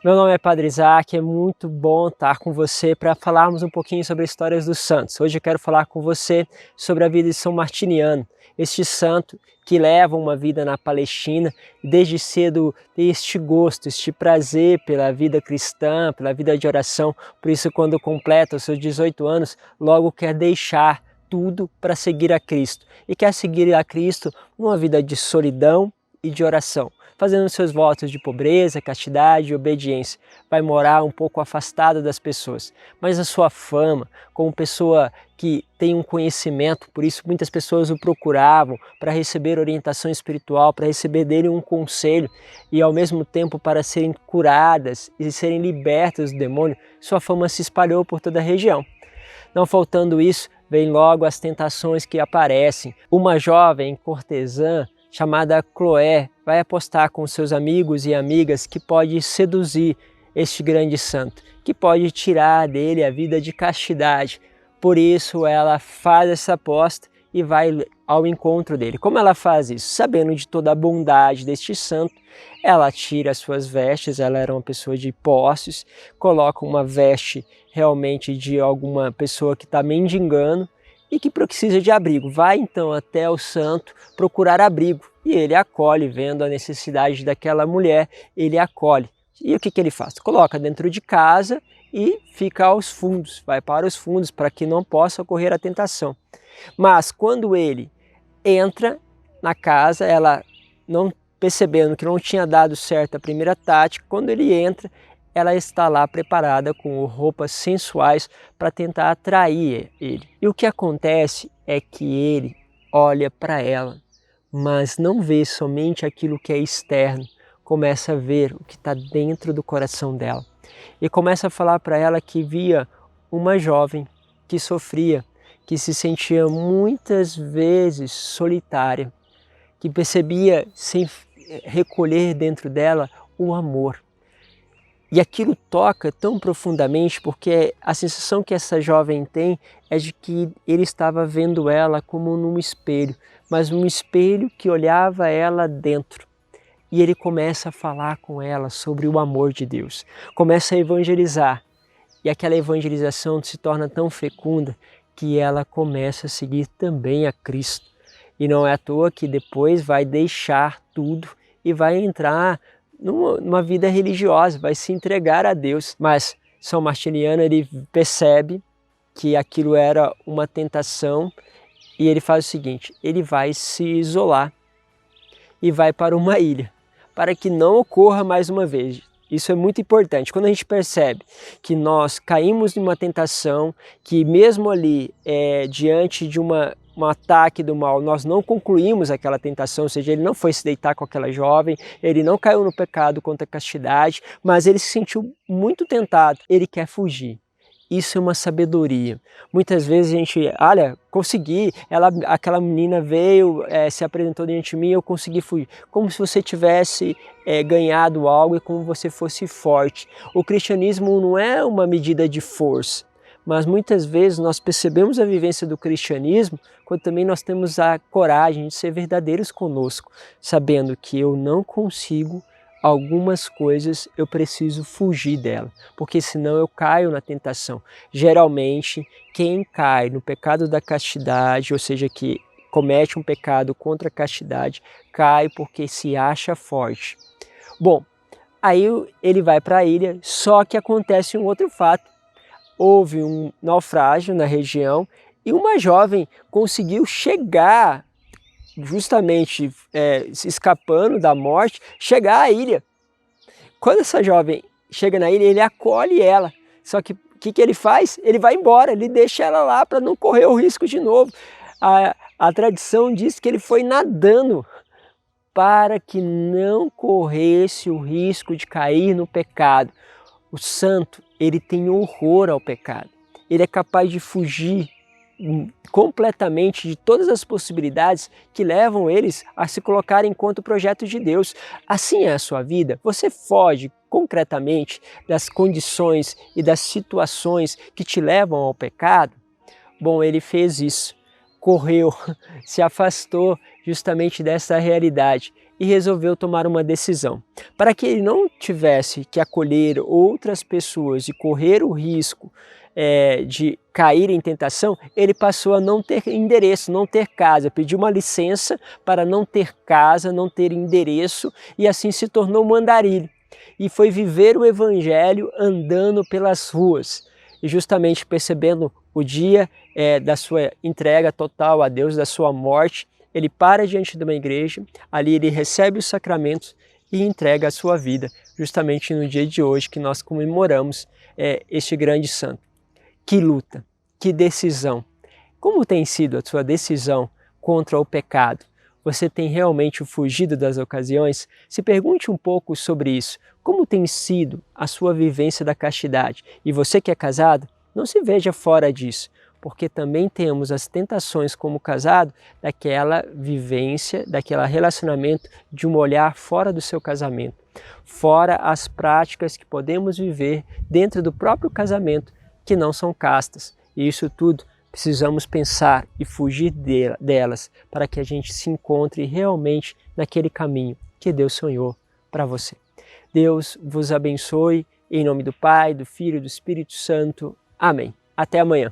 Meu nome é Padre Isaac, é muito bom estar com você para falarmos um pouquinho sobre histórias dos santos. Hoje eu quero falar com você sobre a vida de São Martiniano, este santo que leva uma vida na Palestina e desde cedo tem este gosto, este prazer pela vida cristã, pela vida de oração. Por isso, quando completa os seus 18 anos, logo quer deixar tudo para seguir a Cristo. E quer seguir a Cristo numa vida de solidão e de oração, fazendo seus votos de pobreza, castidade e obediência. Vai morar um pouco afastado das pessoas, mas a sua fama como pessoa que tem um conhecimento, por isso muitas pessoas o procuravam para receber orientação espiritual, para receber dele um conselho e ao mesmo tempo para serem curadas e serem libertas do demônio, sua fama se espalhou por toda a região. Não faltando isso, vem logo as tentações que aparecem. Uma jovem cortesã chamada Cloé vai apostar com seus amigos e amigas que pode seduzir este grande santo, que pode tirar dele a vida de castidade. Por isso ela faz essa aposta e vai ao encontro dele. Como ela faz isso? Sabendo de toda a bondade deste santo, ela tira as suas vestes, ela era uma pessoa de posses, coloca uma veste realmente de alguma pessoa que está mendigando e que precisa de abrigo. Vai então até o santo procurar abrigo e ele acolhe, vendo a necessidade daquela mulher, ele acolhe. E o que ele faz? Coloca dentro de casa e fica aos fundos, vai para os fundos para que não possa ocorrer a tentação. Mas quando ele entra na casa, ela não percebendo que não tinha dado certo a primeira tática, quando ele entra, ela está lá preparada com roupas sensuais para tentar atrair ele. E o que acontece é que ele olha para ela, mas não vê somente aquilo que é externo, começa a ver o que está dentro do coração dela. E começa a falar para ela que via uma jovem que sofria, que se sentia muitas vezes solitária, que percebia sem recolher dentro dela o amor. E aquilo toca tão profundamente porque a sensação que essa jovem tem é de que ele estava vendo ela como num espelho, mas um espelho que olhava ela dentro. E ele começa a falar com ela sobre o amor de Deus, começa a evangelizar. E aquela evangelização se torna tão fecunda que ela começa a seguir também a Cristo. E não é à toa que depois vai deixar tudo e vai entrar numa vida religiosa, vai se entregar a Deus. Mas São Martiniano, ele percebe que aquilo era uma tentação e ele faz o seguinte, ele vai se isolar e vai para uma ilha, para que não ocorra mais uma vez. Isso é muito importante. Quando a gente percebe que nós caímos em uma tentação, que mesmo ali, diante de um ataque do mal, nós não concluímos aquela tentação, ou seja, ele não foi se deitar com aquela jovem, ele não caiu no pecado contra a castidade, mas ele se sentiu muito tentado, ele quer fugir. Isso é uma sabedoria. Muitas vezes a gente, olha, consegui, aquela menina veio, se apresentou diante de mim, eu consegui fugir. Como se você tivesse ganhado algo e como você fosse forte. O cristianismo não é uma medida de força, mas muitas vezes nós percebemos a vivência do cristianismo quando também nós temos a coragem de ser verdadeiros conosco, sabendo que eu não consigo algumas coisas, eu preciso fugir dela, porque senão eu caio na tentação. Geralmente, quem cai no pecado da castidade, ou seja, que comete um pecado contra a castidade, cai porque se acha forte. Bom, aí ele vai para a ilha, só que acontece um outro fato. Houve um naufrágio na região e uma jovem conseguiu chegar justamente escapando da morte, chegar à ilha. Quando essa jovem chega na ilha, ele acolhe ela. Só que o que ele faz? Ele vai embora, ele deixa ela lá para não correr o risco de novo. A tradição diz que ele foi nadando para que não corresse o risco de cair no pecado. O santo, ele tem horror ao pecado. Ele é capaz de fugir completamente de todas as possibilidades que levam eles a se colocarem contra o projeto de Deus. Assim é a sua vida. Você foge concretamente das condições e das situações que te levam ao pecado? Bom, ele fez isso. Correu, se afastou justamente dessa realidade. e resolveu tomar uma decisão. Para que ele não tivesse que acolher outras pessoas e correr o risco de cair em tentação, ele passou a não ter endereço, não ter casa, pediu uma licença para não ter casa, não ter endereço e assim se tornou um andarilho. E foi viver o evangelho andando pelas ruas e justamente percebendo o dia da sua entrega total a Deus, da sua morte, ele para diante de uma igreja, ali ele recebe os sacramentos e entrega a sua vida, justamente no dia de hoje que nós comemoramos este grande santo. Que luta, que decisão! Como tem sido a sua decisão contra o pecado? Você tem realmente fugido das ocasiões? Se pergunte um pouco sobre isso. Como tem sido a sua vivência da castidade? E você que é casado, não se veja fora disso, porque também temos as tentações como casado daquela vivência, daquele relacionamento de um olhar fora do seu casamento, fora as práticas que podemos viver dentro do próprio casamento que não são castas. E isso tudo precisamos pensar e fugir delas para que a gente se encontre realmente naquele caminho que Deus sonhou para você. Deus vos abençoe, em nome do Pai, do Filho e do Espírito Santo. Amém. Até amanhã.